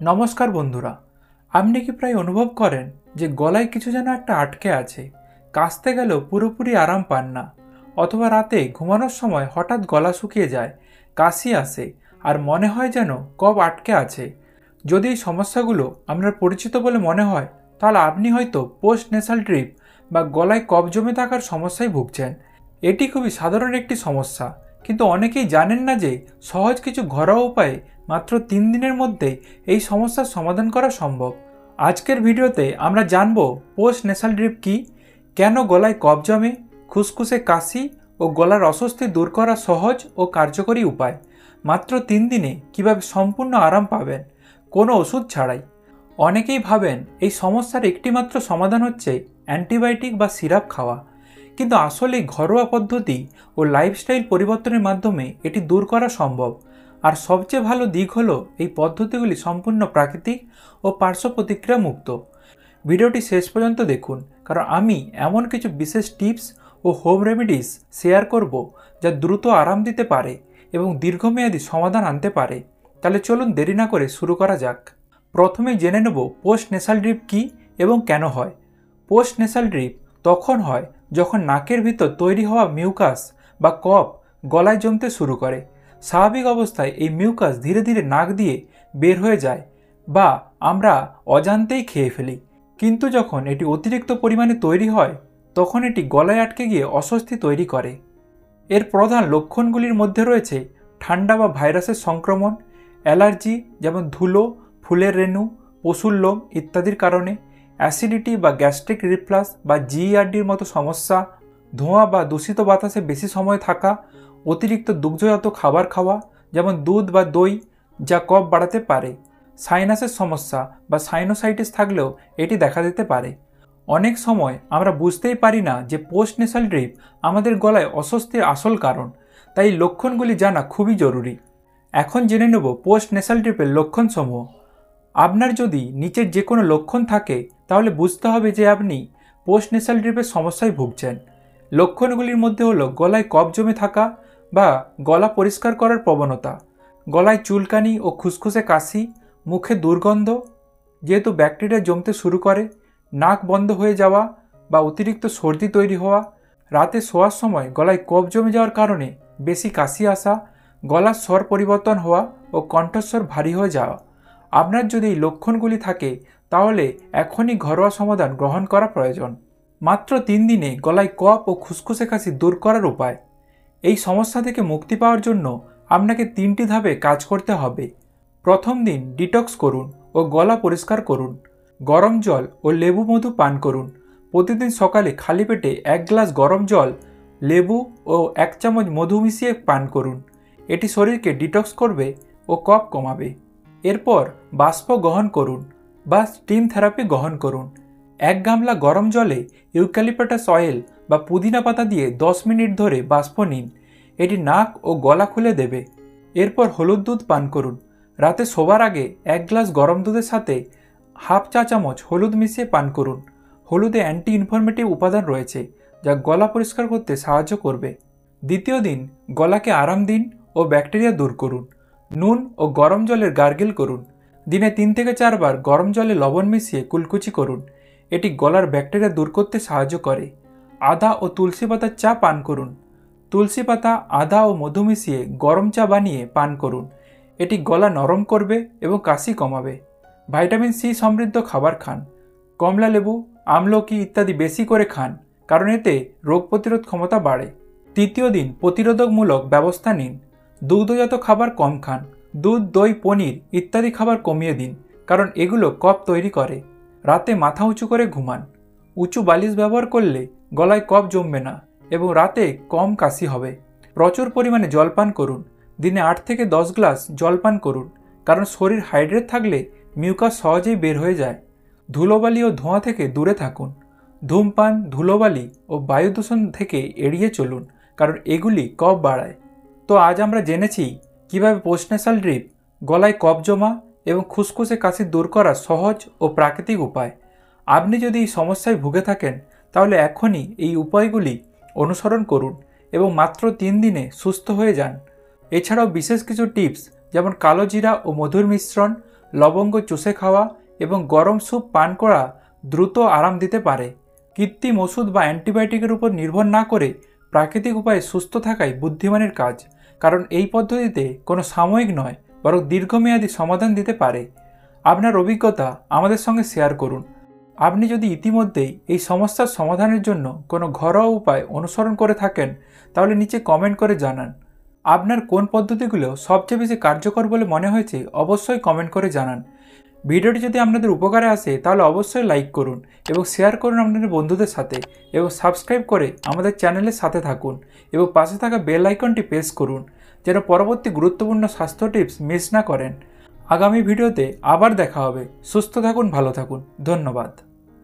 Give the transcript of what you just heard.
নমস্কার বন্ধুরা। আপনি কি প্রায় অনুভব করেন যে গলায় কিছু যেন একটা আটকে আছে, কাশতে গেলেও পুরোপুরি আরাম পান না, অথবা রাতে ঘুমানোর সময় হঠাৎ গলা শুকিয়ে যায়, কাশি আসে আর মনে হয় যেন কফ আটকে আছে? যদি এই সমস্যাগুলো আপনার পরিচিত বলে মনে হয়, তাহলে আপনি হয়তো পোস্ট নেসাল ড্রিপ বা গলায় কফ জমে থাকার সমস্যায় ভুগছেন। এটি খুবই সাধারণ একটি সমস্যা, কিন্তু অনেকেই জানেন না যে সহজ কিছু ঘরোয়া উপায়ে মাত্র 3 দিনের মধ্যে এই সমস্যার সমাধান করা সম্ভব। আজকের ভিডিওতে আমরা জানব পোস্ট নেসাল ড্রিপ কী, কেন গলায় কফ জমে, খুসখুসে কাশি ও গলার অস্বস্তি দূর করা সহজ ও কার্যকরী উপায়, মাত্র 3 দিনে কিভাবে সম্পূর্ণ আরাম পাবেন কোনো ওষুধ ছাড়াই। অনেকেই ভাবেন এই সমস্যার একটিমাত্র সমাধান হচ্ছে অ্যান্টিবায়োটিক বা সিরাপ খাওয়া, কিন্তু আসলে ঘরোয়া পদ্ধতি ও লাইফস্টাইল পরিবর্তনের মাধ্যমে এটি দূর করা সম্ভব। আর সবচেয়ে ভালো দিক হলো এই পদ্ধতিগুলি সম্পূর্ণ প্রাকৃতিক ও পার্শ্ব প্রতিক্রিয়া মুক্ত। ভিডিওটি শেষ পর্যন্ত দেখুন, কারণ আমি এমন কিছু বিশেষ টিপস ও হোম রেমেডিস শেয়ার করব যা দ্রুত আরাম দিতে পারে এবং দীর্ঘমেয়াদী সমাধান আনতে পারে। তাহলে চলুন দেরি না করে শুরু করা যাক। প্রথমেই জেনে নেব পোস্ট নেসাল ড্রিপ কী এবং কেন হয়। পোস্ট নেসাল ড্রিপ তখন হয় যখন নাকের ভিতর তৈরি হওয়া মিউকাস বা কফ গলায় জমতে শুরু করে। স্বাভাবিক অবস্থায় এই মিউকাস ধীরে ধীরে নাক দিয়ে বের হয়ে যায় বা আমরা অজান্তেই খেয়ে ফেলি, কিন্তু যখন এটি অতিরিক্ত পরিমাণে তৈরি হয় তখন এটি গলায় আটকে গিয়ে অস্বস্তি তৈরি করে। এর প্রধান লক্ষণগুলির মধ্যে রয়েছে ঠান্ডা বা ভাইরাসের সংক্রমণ, অ্যালার্জি যেমন ধুলো, ফুলের রেণু, পশুর লোম ইত্যাদির কারণে, অ্যাসিডিটি বা গ্যাস্ট্রিক রিফ্লাক্স বা জিইআরডির মতো সমস্যা, ধোঁয়া বা দূষিত বাতাসে বেশি সময় থাকা, অতিরিক্ত দুগ্ধজাত খাবার খাওয়া যেমন দুধ বা দই যা কফ বাড়াতে পারে, সাইনাসের সমস্যা বা সাইনোসাইটিস থাকলেও এটি দেখা দিতে পারে। অনেক সময় আমরা বুঝতেই পারি না যে পোস্ট নেসাল ড্রিপ আমাদের গলায় অস্বস্তির আসল কারণ, তাই লক্ষণগুলি জানা খুবই জরুরি। এখন জেনে নেব পোস্ট নেসাল ড্রিপের লক্ষণসমূহ। আপনার যদি নিচের যে কোনো লক্ষণ থাকে তাহলে বুঝতে হবে যে আপনি পোস্ট নেসাল ড্রিপের সমস্যায় ভুগছেন। লক্ষণগুলির মধ্যে হলো গলায় কফ জমে থাকা বা গলা পরিষ্কার করার প্রবণতা, গলায় চুলকানি ও খুসখুসে কাশি, মুখে দুর্গন্ধ যেহেতু ব্যাকটেরিয়া জমতে শুরু করে, নাক বন্ধ হয়ে যাওয়া বা অতিরিক্ত সর্দি তৈরি হওয়া, রাতে শোয়ার সময় গলায় কফ জমে যাওয়ার কারণে বেশি কাশি আসা, গলার স্বর পরিবর্তন হওয়া ও কণ্ঠস্বর ভারী হয়ে যাওয়া। আপনার যদি এই লক্ষণগুলি থাকে তাহলে এখনই ঘরোয়া সমাধান গ্রহণ করা প্রয়োজন। মাত্র 3 দিনে গলায় কফ ও খুসখুসে কাশি দূর করার উপায়। এই সমস্যা থেকে মুক্তি পাওয়ার জন্য আপনাকে 3টি ধাপে কাজ করতে হবে। প্রথম দিন ডিটক্স করুন ও গলা পরিষ্কার করুন। গরম জল ও লেবু মধু পান করুন। প্রতিদিন সকালে খালি পেটে 1 গ্লাস গরম জল, লেবু ও 1 চামচ মধু মিশিয়ে পান করুন। এটি শরীরকে ডিটক্স করবে ও কফ কমাবে। এরপর বাষ্প গ্রহণ করুন বা স্টিম থেরাপি গ্রহণ করুন। 1 গামলা গরম জলে ইউক্যালিপটাস অয়েল বা পুদিনা পাতা দিয়ে 10 মিনিট ধরে বাষ্প নিন। এটি নাক ও গলা খুলে দেবে। এরপর হলুদ দুধ পান করুন। রাতে শোবার আগে 1 গ্লাস গরম দুধের সাথে হাফ চা চামচ হলুদ মিশিয়ে পান করুন। হলুদে অ্যান্টি ইনফ্লামেটরি উপাদান রয়েছে যা গলা পরিষ্কার করতে সাহায্য করবে। দ্বিতীয় দিন গলাকে আরাম দিন ও ব্যাকটেরিয়া দূর করুন। নুন ও গরম জলের গার্গেল করুন। দিনে 3 থেকে 4 বার গরম জলে লবণ মিশিয়ে কুলকুচি করুন। এটি গলার ব্যাকটেরিয়া দূর করতে সাহায্য করে। আদা ও তুলসী পাতার চা পান করুন। তুলসী পাতা, আদা ও মধু মিশিয়ে গরম চা বানিয়ে পান করুন। এটি গলা নরম করবে এবং কাশি কমাবে। ভাইটামিন সি সমৃদ্ধ খাবার খান। কমলা লেবু, আমলকি ইত্যাদি বেশি করে খান, কারণ এতে রোগ প্রতিরোধ ক্ষমতা বাড়ে। তৃতীয় দিন প্রতিরোধকমূলক ব্যবস্থা নিন। দুগ্ধজাত খাবার কম খান। দুধ, দই, পনির ইত্যাদি খাবার কমিয়ে দিন, কারণ এগুলো কফ তৈরি করে। রাতে মাথা উঁচু করে ঘুমান। উঁচু বালিশ ব্যবহার করলে গলায় কফ জমবে না এবং রাতে কম কাশি হবে। প্রচুর পরিমাণে জল পান করুন। দিনে 8 থেকে 10 গ্লাস জল পান করুন, কারণ শরীর হাইড্রেট থাকলে মিউকাস সহজেই বের হয়ে যায়। ধুলোবালি ও ধোঁয়া থেকে দূরে থাকুন। ধূমপান, ধুলোবালি ও বায়ু দূষণ থেকে এড়িয়ে চলুন, কারণ এগুলি কফ বাড়ায়। তো আজ আমরা জেনেছি কিভাবে পোস্ট নেসাল ড্রিপ গলায় কফ জমা এবং খুসখুসে কাশি দূর করার সহজ ও প্রাকৃতিক উপায়। আপনি যদি এই সমস্যায় ভুগে থাকেন তাহলে এখনই এই উপায়গুলি অনুসরণ করুন এবং মাত্র 3 দিনে সুস্থ হয়ে যান। এছাড়াও বিশেষ কিছু টিপস যেমন কালো জিরা ও মধুর মিশ্রণ, লবঙ্গ চুষে খাওয়া এবং গরম স্যুপ পান করা দ্রুত আরাম দিতে পারে। কৃত্রিম ওষুধ বা অ্যান্টিবায়োটিকের উপর নির্ভর না করে প্রাকৃতিক উপায়ে সুস্থ থাকাই বুদ্ধিমানের কাজ, কারণ এই পদ্ধতিতে কোনো সাময়িক নয় বরং দীর্ঘমেয়াদী সমাধান দিতে পারে। আপনার অভিজ্ঞতা আমাদের সঙ্গে শেয়ার করুন। আপনি যদি ইতিমধ্যেই এই সমস্যার সমাধানের জন্য কোনো ঘরোয়া উপায় অনুসরণ করে থাকেন তাহলে নিচে কমেন্ট করে জানান। আপনার কোন পদ্ধতিগুলো সবচেয়ে বেশি কার্যকর বলে মনে হয়েছে অবশ্যই কমেন্ট করে জানান। ভিডিওটি যদি আপনাদের উপকারে আসে তাহলে অবশ্যই লাইক করুন এবং শেয়ার করুন আপনাদের বন্ধুদের সাথে, এবং সাবস্ক্রাইব করে আমাদের চ্যানেলের সাথে থাকুন এবং পাশে থাকা বেল আইকনটি প্রেস করুন যেন পরবর্তী গুরুত্বপূর্ণ স্বাস্থ্য টিপস মিস না করেন। আগামী ভিডিওতে আবার দেখা হবে। সুস্থ থাকুন, ভালো থাকুন। ধন্যবাদ।